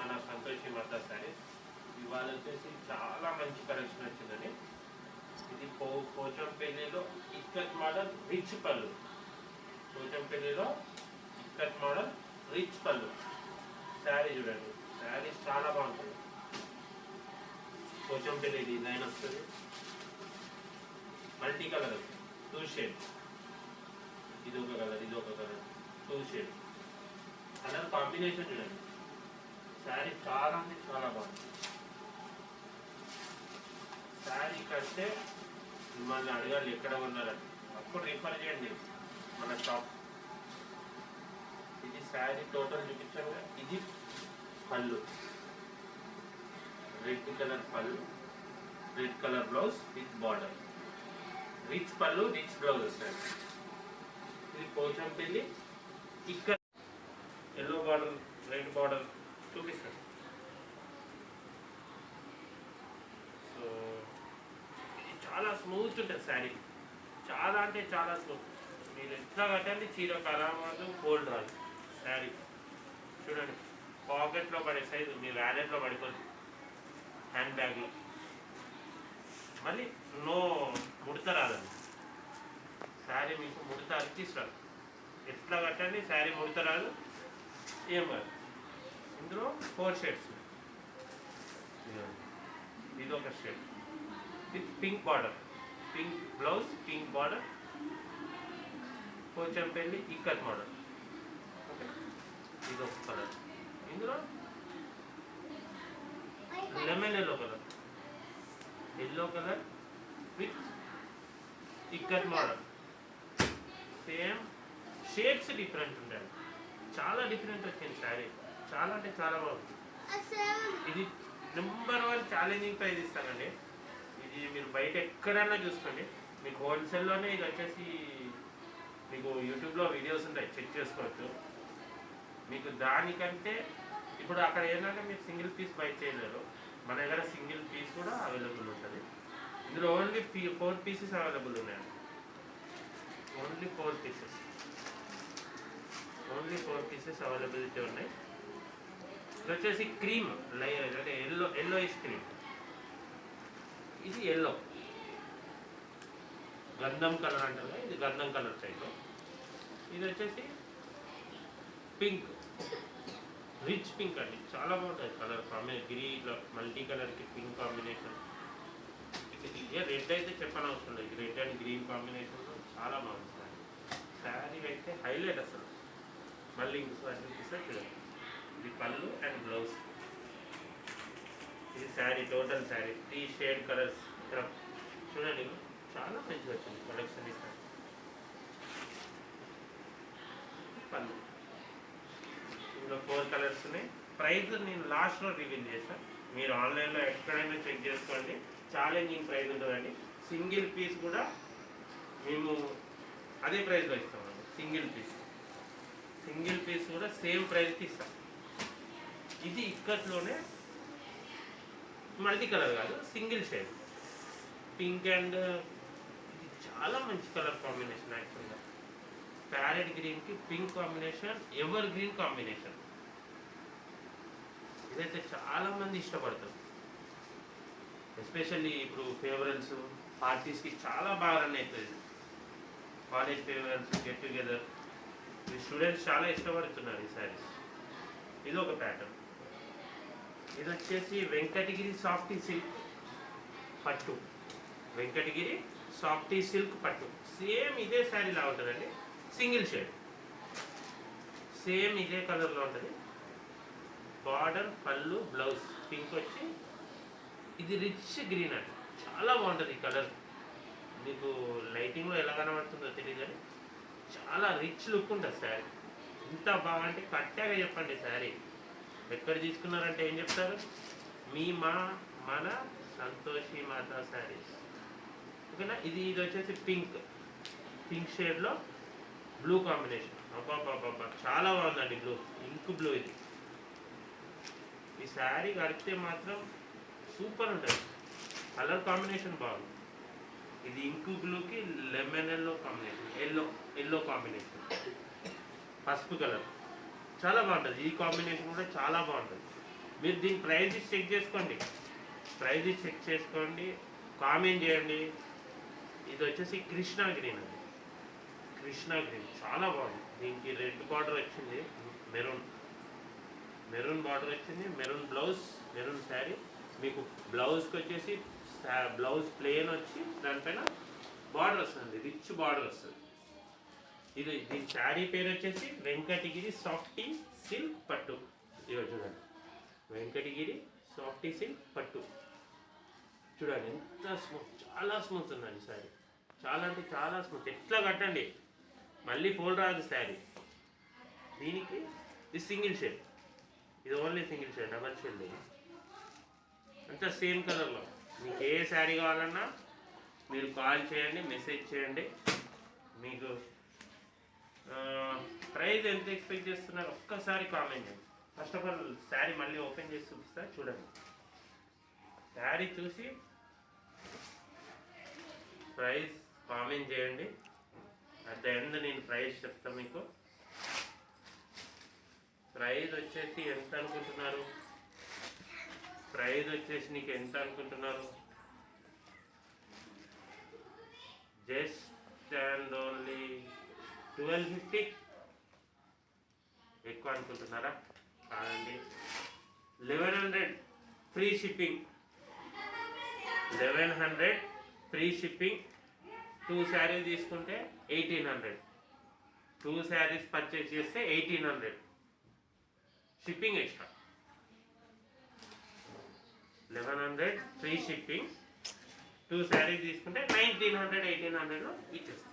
మన సంతోషి మాత శారీస్. ఇవాళ వచ్చేసి చాలా మంచి కలెక్షన్ వచ్చిందండి. ఇది పోచంపల్లిలో ఇక్కత్ మోడల్ రిచ్ పళ్ళు. పోచంపల్లిలో ఇక్కత్ మోడల్ రిచ్ పళ్ళు శారీ చూడండి. శారీ చాలా బాగుంటుంది. పోచంపల్లి డిజైన్ వస్తుంది, మల్టీ కలర్ వస్తుంది, 2 షేడ్స్. ఇది ఒక కలర్, ఇది ఒక కలర్, 2 షేడ్స్. కలర్ కాంబినేషన్ చూడండి. శారీ చాలా అంటే చాలా బాగుంది. శారీ కడితే మిమ్మల్ని అడగాలి ఎక్కడ ఉన్నారని, అప్పుడు రిఫర్ చేయండి మన షాప్. ఇది శారీ టోటల్ చూపించాను. ఇది పళ్ళు, రెడ్ కలర్ పళ్ళు, red colour blouse with border. Rich పళ్ళు, రిచ్ బ్లౌజ్ వస్తాయి. ఇది పోచంపల్లి ఇక్కడ ఎల్లో బార్డర్, రెడ్ బార్డర్ చూపిస్తాను. సో ఇది చాలా స్మూత్ ఉంటుంది శారీ, చాలా అంటే చాలా స్మూత్. మీరు ఎట్లా కట్టండి చీర ఖరాబ్ అవ్వదు, ఫోల్డ్ రాదు. శారీ చూడండి, పాకెట్లో పడే సైజు, మీ వ్యాలెట్లో పడిపోతుంది, హ్యాండ్ బ్యాగ్లో. మళ్ళీ నో ముడత రాదండి శారీ, మీకు ముడత అతికిస్తారు. ఎట్లా కట్టండి శారీ ముడత రాదు, ఏం కాదు. ఇందులో 4 షేడ్స్. ఇది ఒక shade with pink border, pink blouse, pink border, Pochampally ikat model. Okay, ఇది ఒక కలర్. ఇందులో lemon yellow colour, yellow colour with ikat model. Same shades different ఉంటాయి, చాలా డిఫరెంట్ వచ్చింది శారీ. చాలా అంటే చాలా బాగుంది. ఇది నెంబర్ 1 ఛాలెంజింగ్ ప్రైజ్ ఇస్తానండి. ఇది మీరు బయట ఎక్కడైనా చూసుకోండి. మీకు హోల్సేల్లోనే ఇది వచ్చేసి మీకు యూట్యూబ్లో వీడియోస్ ఉంటాయి, చెక్ చేసుకోవచ్చు. మీకు దానికంటే ఇప్పుడు అక్కడ ఏంటంటే మీరు సింగిల్ పీస్ బై చేయలేరు, మన దగ్గర సింగిల్ పీస్ కూడా అవైలబుల్ ఉంటుంది. ఇందులో ఓన్లీ 4 పీసెస్ అవైలబుల్ ఉన్నాయండి. Only 4 pieces, only 4 pieces availability ఉన్నాయి. ఇది వచ్చేసి క్రీమ్, అంటే ఎల్లో ఇష్ క్రీమ్. ఇది ఎల్లో, గంధం కలర్ అంటారు, ఇది గంధం కలర్ టైప్. ఇది వచ్చేసి పింక్, రిచ్ పింక్ అండి, చాలా బాగుంటుంది కలర్ కాంబినేషన్. గ్రీన్ మల్టీ కలర్కి పింక్ కాంబినేషన్. రెడ్ అయితే చెప్పనవసరం లేదు, రెడ్ అండ్ గ్రీన్ కాంబినేషన్ చాలా బాగుంటుంది. శారీ అయితే హైలైట్ అసలు. మళ్ళీ ఇంకోసారి చూపిస్తే చూడండి. ఇది పళ్ళు అండ్ బ్లౌజ్. ఇది sari, total sari 3 shade colours. ఇక్కడ చూడండి, చాలా మంచిగా వచ్చింది కలెక్షన్. ఇక్కడ పళ్ళు, ఇందులో 4 కలర్స్ ఉన్నాయి. ప్రైస్ నేను లాస్ట్లో రివీల్ చేస్తాను, మీరు ఆన్లైన్లో ఎక్కడైనా చెక్ చేసుకోండి. ఛాలెంజింగ్ ప్రైస్ ఉంటుందండి. సింగిల్ పీస్ కూడా మేము అదే ప్రైస్లో ఇస్తామండి. సింగిల్ పీస్ కూడా సేమ్ ప్రైస్కి ఇస్తాం. ఇది ఇక్కట్లోనే మల్టీ కలర్ కాదు, సింగిల్ షేడ్ పింక్ అండ్ ఇది చాలా మంచి కలర్ కాంబినేషన్. యాక్చువల్గా ప్యారెట్ గ్రీన్కి pink combination, ever green combination. ఇదైతే చాలామంది ఇష్టపడతారు, ఎస్పెషల్లీ ఇప్పుడు ఫేవరల్స్ పార్టీస్కి చాలా బాగా రన్ అవుతుంది. కాలేజ్ ఫేవరల్స్, గెట్ టుగెదర్, స్టూడెంట్స్ చాలా ఇష్టపడుతున్నారు ఈ శారీస్. ఇది ఒక ప్యాటర్న్. ఇది వచ్చేసి వెంకటగిరి సాఫ్టీ సిల్క్ పట్టు, వెంకటగిరి సాఫ్టీ సిల్క్ పట్టు. సేమ్ ఇదే శారీలా ఉంటుందండి, సింగిల్ షేడ్, సేమ్ ఇదే కలర్లో ఉంటుంది. బార్డర్, పళ్ళు, బ్లౌజ్ పింక్ వచ్చి, ఇది రిచ్ గ్రీన్ అండి, చాలా బాగుంటుంది ఈ కలర్. మీకు లైటింగ్లో ఎలా కనబడుతుందో తెలియదు కానీ చాలా రిచ్ లుక్ ఉంటుంది శారీ. ఇంత బాగా అంటే కట్టాగా చెప్పండి శారీ. ఎక్కడ తీసుకున్నారంటే ఏం చెప్తారు, మన సంతోషి మాత శారీస్. ఓకేనా. ఇది వచ్చేసి పింక్ షేడ్లో బ్లూ కాంబినేషన్. అబ్బాబ్బాబ్బా చాలా బాగుందండి బ్లూ, ఇంక్ బ్లూ. ఇది ఈ శారీ కడితే మాత్రం సూపర్ ఉంటుంది, కలర్ కాంబినేషన్ బాగుంది. ఇది ఇంకు బ్లూకి lemon yellow combination, yellow combination, పసుపు కలర్ చాలా బాగుంటుంది. ఈ కాంబినేషన్ కూడా చాలా బాగుంటుంది. మీరు దీని ప్రైస్ చెక్ చేసుకోండి, ప్రైస్ చెక్ చేసుకోండి, కామెంట్ చేయండి. ఇది వచ్చేసి కృష్ణా గ్రీన్ అండి, కృష్ణా గ్రీన్ చాలా బాగుంది. దీనికి రెడ్ బార్డర్ వచ్చింది, మెరూన్ బార్డర్ వచ్చింది, మెరూన్ బ్లౌజ్, మెరూన్ శారీ. మీకు బ్లౌజ్కి వచ్చేసి బ్లౌజ్ ప్లెయిన్ వచ్చి దానిపైన బార్డర్ వస్తుంది, రిచ్ బార్డర్ వస్తుంది. దీని శారీ పేరు వచ్చేసి వెంకటగిరి సాఫ్టీ సిల్క్ పట్టు. ఇదిగో చూడండి, వెంకటగిరి సాఫ్టీ సిల్క్ పట్టు. చూడండి ఎంత స్మూత్, చాలా స్మూత్ ఉందండి శారీ, చాలా అంటే చాలా స్మూత్. ఎట్లా కట్టండి, మళ్ళీ ఫోల్డ్ రాదు శారీ. దీనికి ఇది సింగిల్ షేడ్, ఇది only single shade, double shade లేదు. అంతా సేమ్ కలర్లో. మీకు ఏ శారీ కావాలన్నా మీరు కాల్ చేయండి, మెసేజ్ చేయండి. మీకు ప్రైస్ ఎంత ఎక్స్పెక్ట్ చేస్తున్నారు ఒక్కసారి కామెంట్ చేయండి. ఫస్ట్ ఆఫ్ ఆల్ శారీ మళ్ళీ ఓపెన్ చేసి చూపిస్తా, చూడండి. శారీ చూసి ప్రైస్ కామెంట్ చేయండి. అట్ ద ఎండ్ నేను ప్రైస్ చెప్తాను మీకు. ప్రైస్ వచ్చేసి ఎంత అనుకుంటున్నారు? ప్రైస్ వచ్చేసి నీకు ఎంత అనుకుంటున్నారు? Just and only 1250. ఎక్కువ అనుకుంటున్నారా? కాదండి, 1100 free shipping. 1100 free shipping. 2 saris తీసుకుంటే 1800. 2 శారీస్ పర్చేస్ చేస్తే 1800 shipping extra. 1100 free shipping. 2 saris తీసుకుంటే 1900 1800లో ఇచ్చేస్తాం.